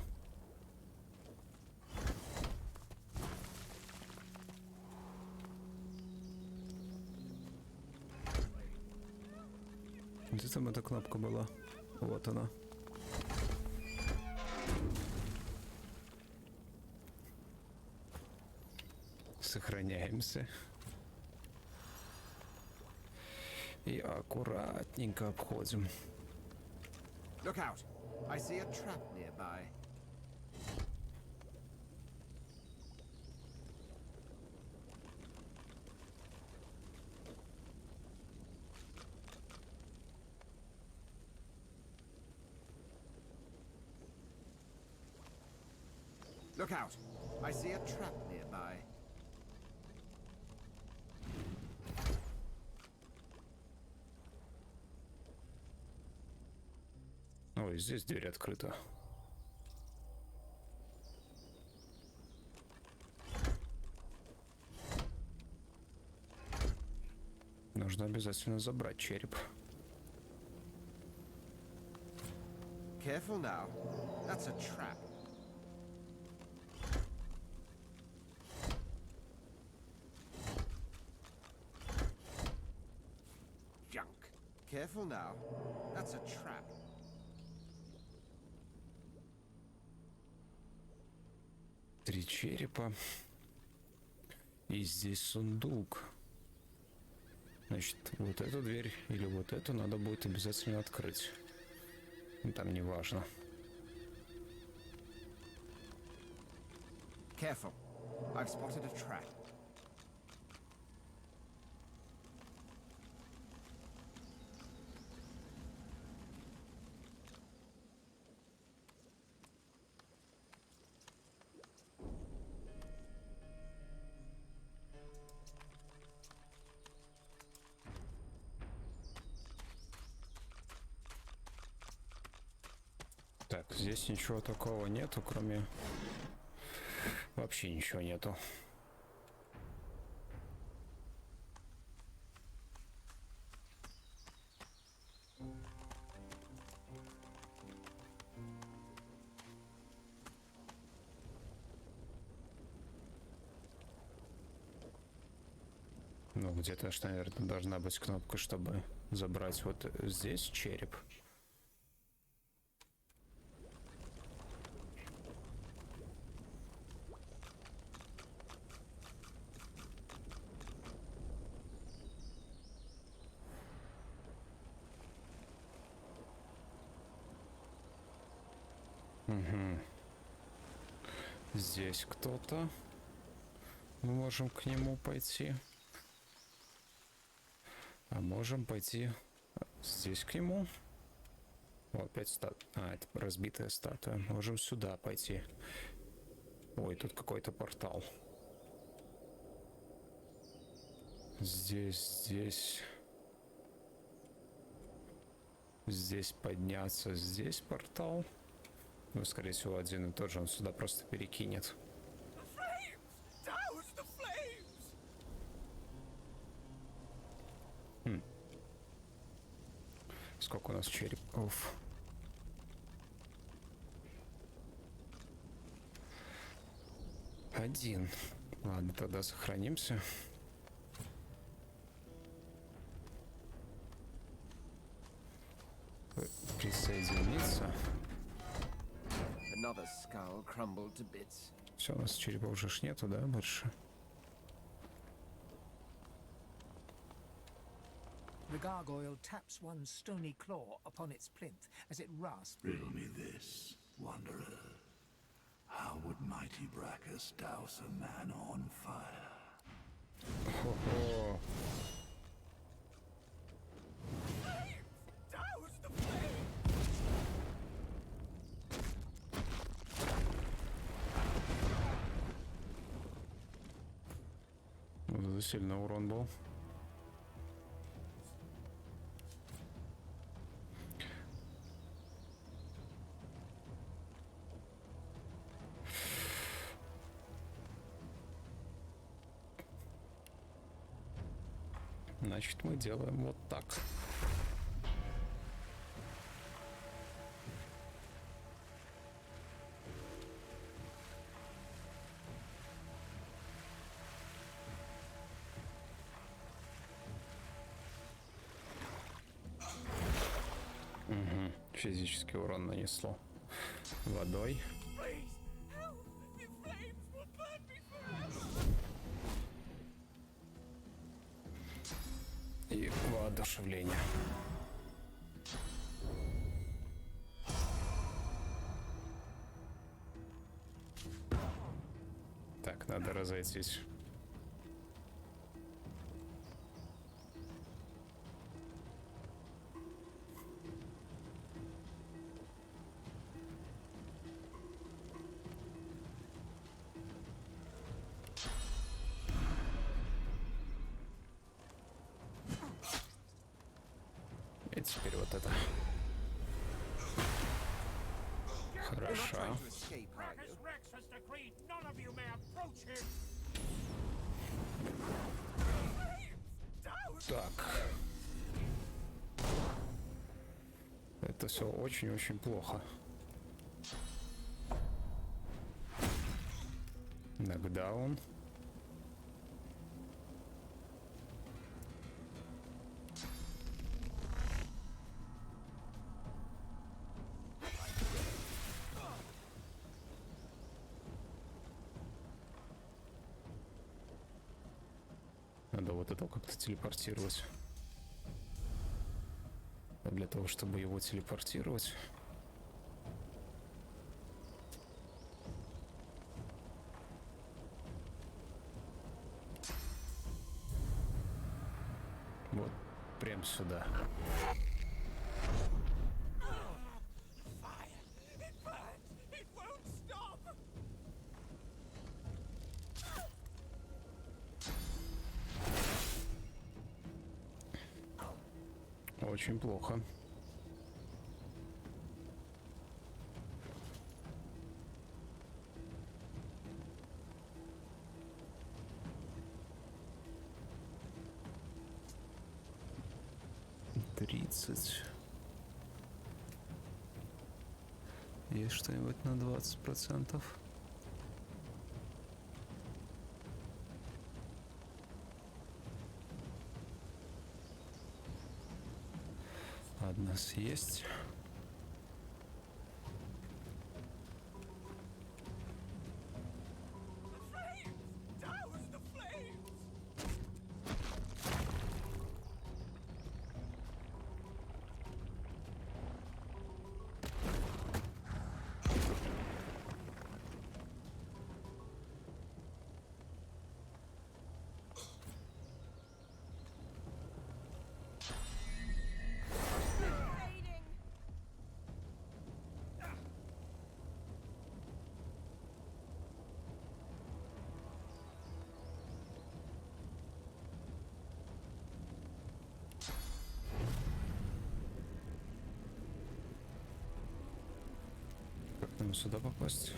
Где там эта кнопка была? Вот она. Сохраняемся. И аккуратненько обходим. Look out! I see a trap nearby. Look out! I see a trap nearby. Ой, здесь дверь открыта. Нужно обязательно забрать череп. Careful now. That's a trap. Junk. Careful now. That's a trap. Три черепа. И здесь сундук. Значит, вот эту дверь или вот эту надо будет обязательно открыть. Там не важно. Careful. I've spotted a trap. Так, здесь ничего такого нету, кроме... Вообще ничего нету. Ну, где-то, наверное, должна быть кнопка, чтобы забрать вот здесь череп. Угу. Здесь кто-то. Мы можем к нему пойти. А можем пойти здесь к нему. О, опять это разбитая статуя. Можем сюда пойти. Ой, тут какой-то портал. Здесь. Здесь подняться. Здесь портал. Ну, скорее всего, один и тот же. Он сюда просто перекинет. Сколько у нас черепов? Один. Ладно, тогда сохранимся. Присоединиться. Все, у нас черепов уже нету, да, больше? The gargoyle taps one stony claw upon its plinth as it rasps. Riddle me this, wanderer. How would mighty Bracka douse a man on fire? Хо-хо. Вот сильный урон был. Значит, мы делаем вот так. Угу. Физический урон нанесло. Водой. И воодушевление. Так, надо разойтись. И теперь вот это. Хорошо. Так. Это все очень-очень плохо. Нокдаун. Надо вот это как-то телепортировать. А для того, чтобы его телепортировать, вот прям сюда. Очень плохо. Тридцать. Есть что-нибудь на 20%? Одна съесть. По-моему, сюда попасть.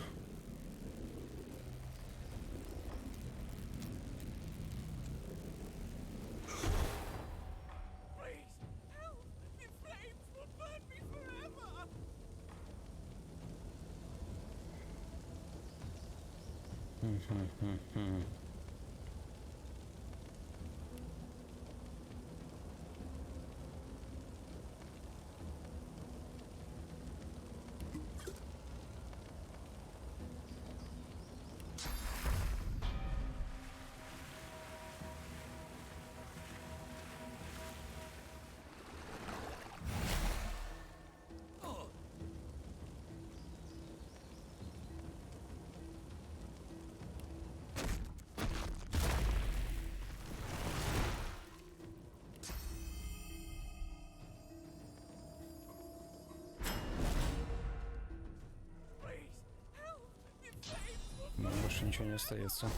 Больше ничего не остается.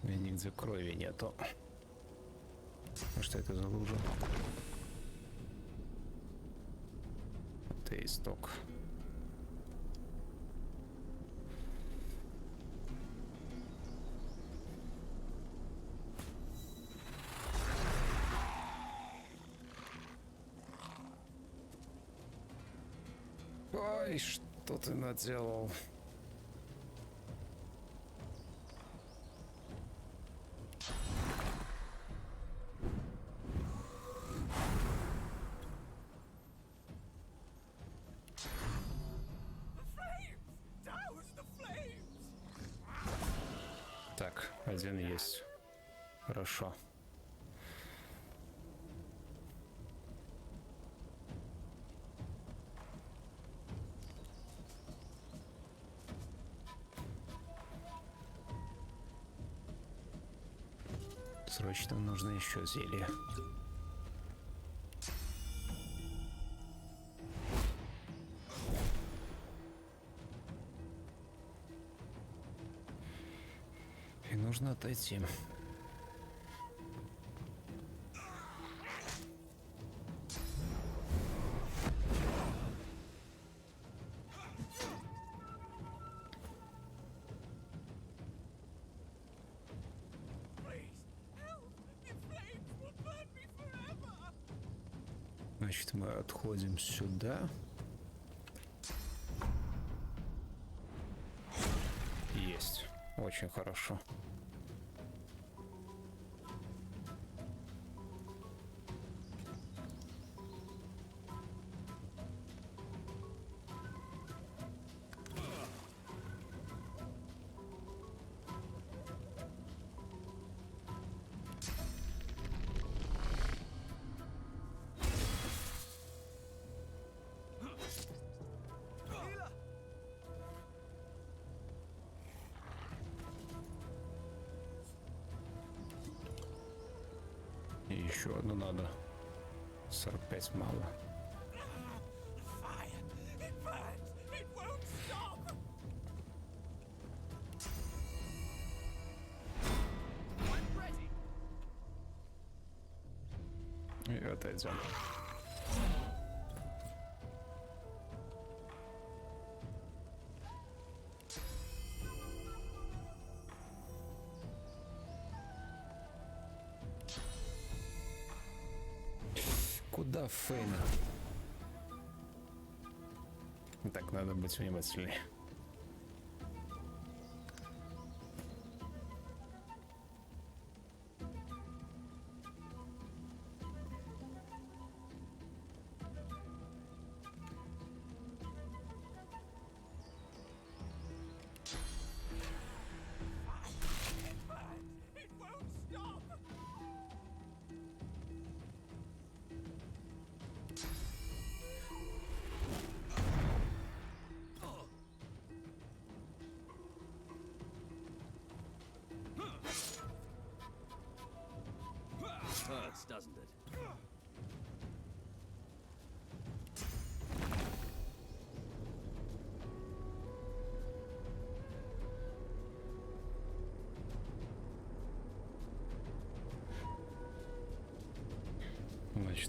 И нигде крови нету. А что это за лужа? Это исток. Ой, что ты наделал? Так, один есть. Хорошо. Срочно нужно еще зелье. И нужно отойти. Значит, мы отходим сюда. Есть. Очень хорошо. И еще одну надо. 45 мало. И отойдем. Куда Фейна? Так, надо быть внимательнее.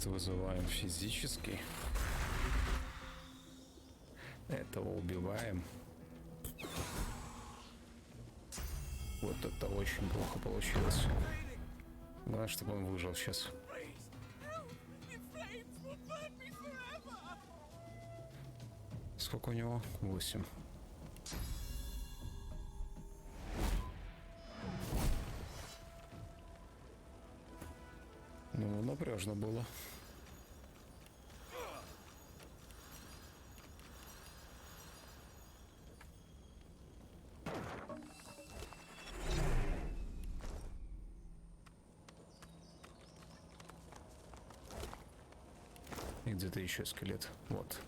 Значит, вызываем физически. Этого убиваем. Вот это очень плохо получилось. Главное, чтобы он выжил сейчас. Сколько у него? 8. Ну, напряжно было. И где-то еще скелет. Вот.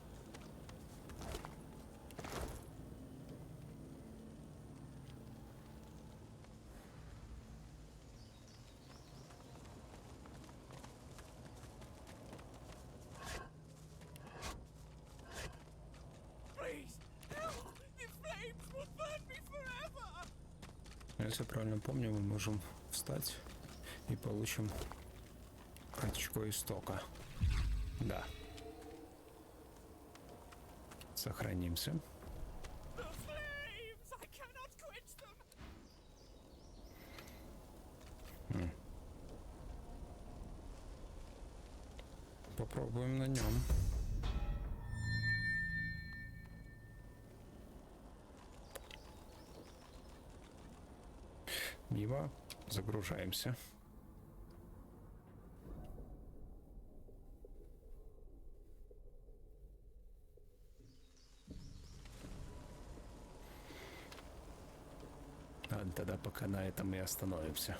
Если я правильно помню, мы можем встать и получим очко истока. Да. Сохранимся. Попробуем на нем. Мимо. Загружаемся. Ладно, тогда пока на этом и остановимся.